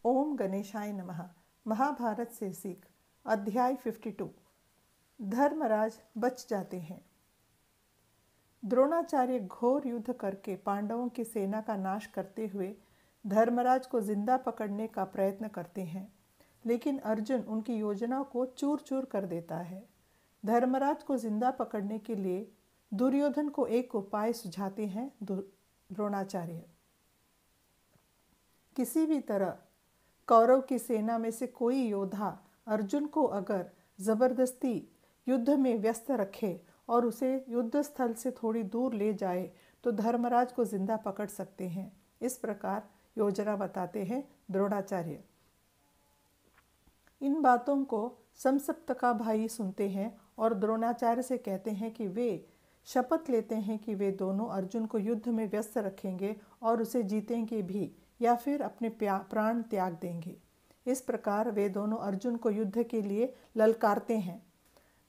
ओम गणेशाय नमः। महाभारत से सीख अध्याय 52। धर्मराज बच जाते हैं। द्रोणाचार्य घोर युद्ध करके पांडवों की सेना का नाश करते हुए धर्मराज को जिंदा पकड़ने का प्रयत्न करते हैं, लेकिन अर्जुन उनकी योजना को चूर चूर कर देता है। धर्मराज को जिंदा पकड़ने के लिए दुर्योधन को एक उपाय सुझाते हैं द्रोणाचार्य। किसी भी तरह कौरव की सेना में से कोई योद्धा अर्जुन को अगर जबरदस्ती युद्ध में व्यस्त रखे और उसे युद्ध स्थल से थोड़ी दूर ले जाए तो धर्मराज को जिंदा पकड़ सकते हैं। इस प्रकार योजना बताते हैं द्रोणाचार्य। इन बातों को समसप्तका भाई सुनते हैं और द्रोणाचार्य से कहते हैं कि वे शपथ लेते हैं कि वे दोनों अर्जुन को युद्ध में व्यस्त रखेंगे और उसे जीतेंगे भी या फिर अपने प्राण त्याग देंगे। इस प्रकार वे दोनों अर्जुन को युद्ध के लिए ललकारते हैं।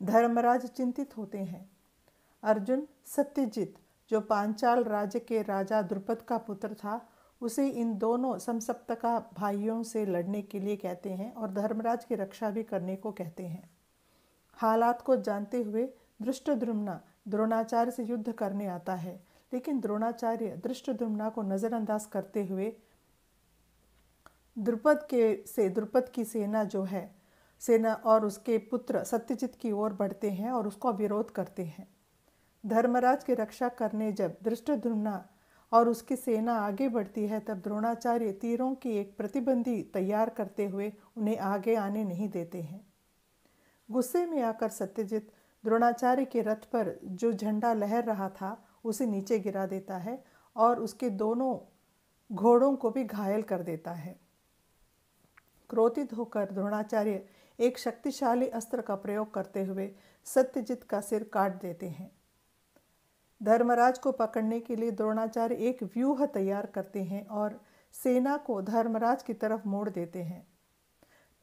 धर्मराज चिंतित होते हैं। अर्जुन सत्यजित, जो पांचाल राज्य के राजा द्रुपद का पुत्र था, उसे इन दोनों समसप्तका भाइयों से लड़ने के लिए कहते हैं और धर्मराज की रक्षा भी करने को कहते हैं। हालात को जानते हुए धृष्टद्युम्न द्रोणाचार्य से युद्ध करने आता है, लेकिन द्रोणाचार्य धृष्टद्युम्न को नज़रअंदाज करते हुए द्रुपद की सेना और उसके पुत्र सत्यजित की ओर बढ़ते हैं और उसका विरोध करते हैं। धर्मराज की रक्षा करने जब धृष्टद्युम्न और उसकी सेना आगे बढ़ती है, तब द्रोणाचार्य तीरों की एक प्रतिबंधी तैयार करते हुए उन्हें आगे आने नहीं देते हैं। गुस्से में आकर सत्यजित द्रोणाचार्य के रथ पर जो झंडा लहर रहा था उसे नीचे गिरा देता है और उसके दोनों घोड़ों को भी घायल कर देता है। क्रोधित होकर द्रोणाचार्य एक शक्तिशाली अस्त्र का प्रयोग करते हुए सत्यजित का सिर काट देते हैं। धर्मराज को पकड़ने के लिए द्रोणाचार्य एक व्यूह तैयार करते हैं और सेना को धर्मराज की तरफ मोड़ देते हैं।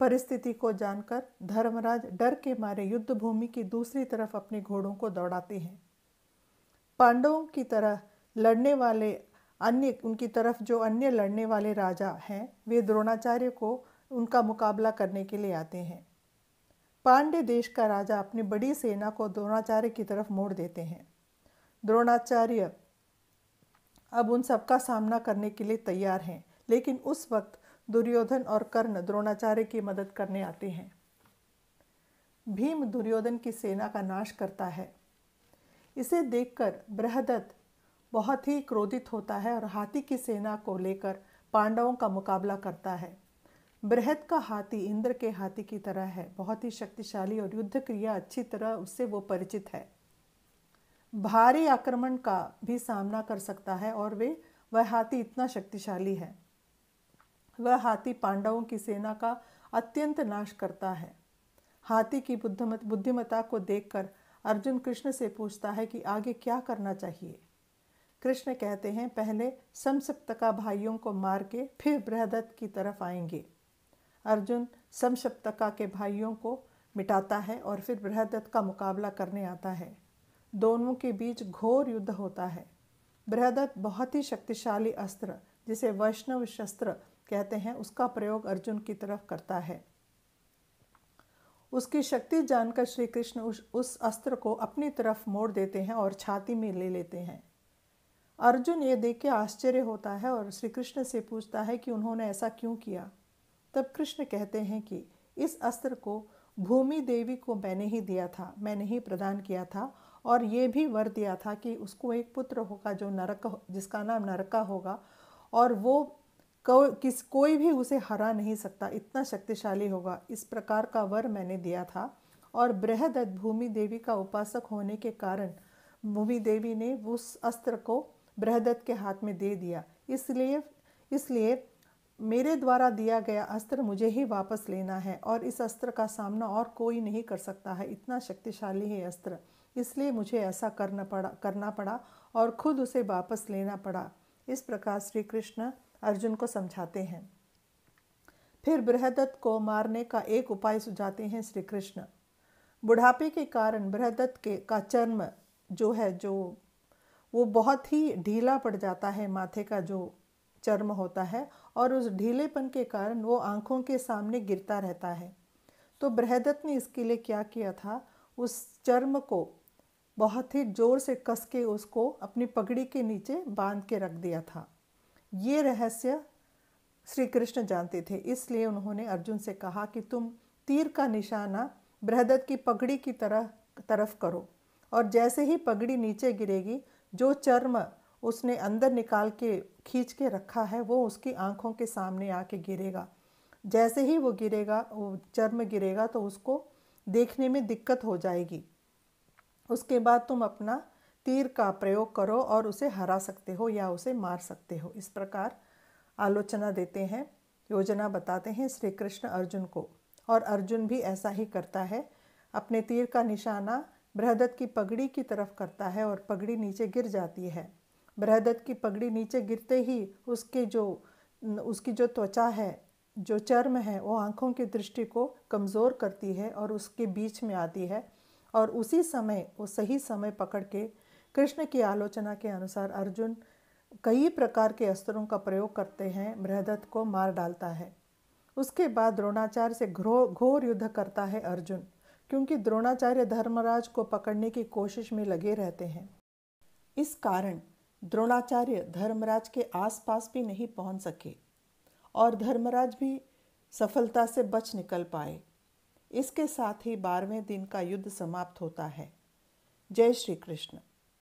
परिस्थिति को जानकर धर्मराज डर के मारे युद्ध भूमि की दूसरी तरफ अपने घोड़ों को दौड़ाते हैं। पांडवों की तरह लड़ने वाले उनकी तरफ जो अन्य लड़ने वाले राजा हैं, वे द्रोणाचार्य को उनका मुकाबला करने के लिए आते हैं। पांड्य देश का राजा अपनी बड़ी सेना को द्रोणाचार्य की तरफ मोड़ देते हैं। द्रोणाचार्य अब उन सबका सामना करने के लिए तैयार हैं, लेकिन उस वक्त दुर्योधन और कर्ण द्रोणाचार्य की मदद करने आते हैं। भीम दुर्योधन की सेना का नाश करता है। इसे देखकर बृहदत्त बहुत ही क्रोधित होता है और हाथी की सेना को लेकर पांडवों का मुकाबला करता है। बृहद का हाथी इंद्र के हाथी की तरह है, बहुत ही शक्तिशाली और युद्ध क्रिया अच्छी तरह उससे वो परिचित है। भारी आक्रमण का भी सामना कर सकता है और वह हाथी इतना शक्तिशाली है। वह हाथी पांडवों की सेना का अत्यंत नाश करता है। हाथी की बुद्धिमत्ता को देखकर अर्जुन कृष्ण से पूछता है कि आगे क्या करना चाहिए। कृष्ण कहते हैं, पहले समसप्तका भाइयों को मार के फिर बृहदत्त की तरफ आएंगे। अर्जुन समसप्तका के भाइयों को मिटाता है और फिर बृहदत्त का मुकाबला करने आता है। दोनों के बीच घोर युद्ध होता है। बृहदत्त बहुत ही शक्तिशाली अस्त्र, जिसे वैष्णव शस्त्र कहते हैं, उसका प्रयोग अर्जुन की तरफ करता है। उसकी शक्ति जानकर श्री कृष्ण उस अस्त्र को अपनी तरफ मोड़ देते हैं और छाती में ले लेते हैं। अर्जुन ये देख के आश्चर्य होता है और श्री कृष्ण से पूछता है कि उन्होंने ऐसा क्यों किया। तब कृष्ण कहते हैं कि इस अस्त्र को भूमि देवी को मैंने ही दिया था, मैंने ही प्रदान किया था और ये भी वर दिया था कि उसको एक पुत्र होगा जिसका नाम नरका होगा और वो कोई भी उसे हरा नहीं सकता, इतना शक्तिशाली होगा। इस प्रकार का वर मैंने दिया था और बृहदत्त भूमि देवी का उपासक होने के कारण भूमि देवी ने उस अस्त्र को बृहदत्त के हाथ में दे दिया। इसलिए मेरे द्वारा दिया गया अस्त्र मुझे ही वापस लेना है और इस अस्त्र का सामना और कोई नहीं कर सकता है, इतना शक्तिशाली है अस्त्र। इसलिए मुझे ऐसा करना पड़ा और खुद उसे वापस लेना पड़ा। इस प्रकार श्री कृष्ण अर्जुन को समझाते हैं। फिर बृहदत्त को मारने का एक उपाय सुझाते हैं श्री कृष्ण। बुढ़ापे के कारण बृहदत्त का चर्म जो वो बहुत ही ढीला पड़ जाता है। माथे का जो चर्म होता है और उस ढीलेपन के कारण वो आंखों के सामने गिरता रहता है। तो बृहदत्त ने इसके लिए क्या किया था, उस चर्म को बहुत ही जोर से कस के उसको अपनी पगड़ी के नीचे बांध के रख दिया था। ये रहस्य श्री कृष्ण जानते थे, इसलिए उन्होंने अर्जुन से कहा कि तुम तीर का निशाना बृहदत्त की पगड़ी की तरफ करो, और जैसे ही पगड़ी नीचे गिरेगी, जो चर्म उसने अंदर निकाल के खींच के रखा है वो उसकी आंखों के सामने आके गिरेगा। जैसे ही वो गिरेगा, वो चर्म गिरेगा, तो उसको देखने में दिक्कत हो जाएगी। उसके बाद तुम अपना तीर का प्रयोग करो और उसे हरा सकते हो या उसे मार सकते हो। इस प्रकार आलोचना देते हैं, योजना बताते हैं श्री कृष्ण अर्जुन को, और अर्जुन भी ऐसा ही करता है। अपने तीर का निशाना बृहदत्त की पगड़ी की तरफ करता है और पगड़ी नीचे गिर जाती है। बृहदत्त की पगड़ी नीचे गिरते ही उसकी जो त्वचा है, जो चर्म है, वो आंखों की दृष्टि को कमज़ोर करती है और उसके बीच में आती है। और उसी समय, वो सही समय पकड़ के कृष्ण की आलोचना के अनुसार अर्जुन कई प्रकार के अस्त्रों का प्रयोग करते हैं, बृहदत्त को मार डालता है। उसके बाद द्रोणाचार्य से घोर युद्ध करता है अर्जुन, क्योंकि द्रोणाचार्य धर्मराज को पकड़ने की कोशिश में लगे रहते हैं। इस कारण द्रोणाचार्य धर्मराज के आसपास भी नहीं पहुंच सके और धर्मराज भी सफलता से बच निकल पाए। इसके साथ ही 12वें दिन का युद्ध समाप्त होता है। जय श्री कृष्ण।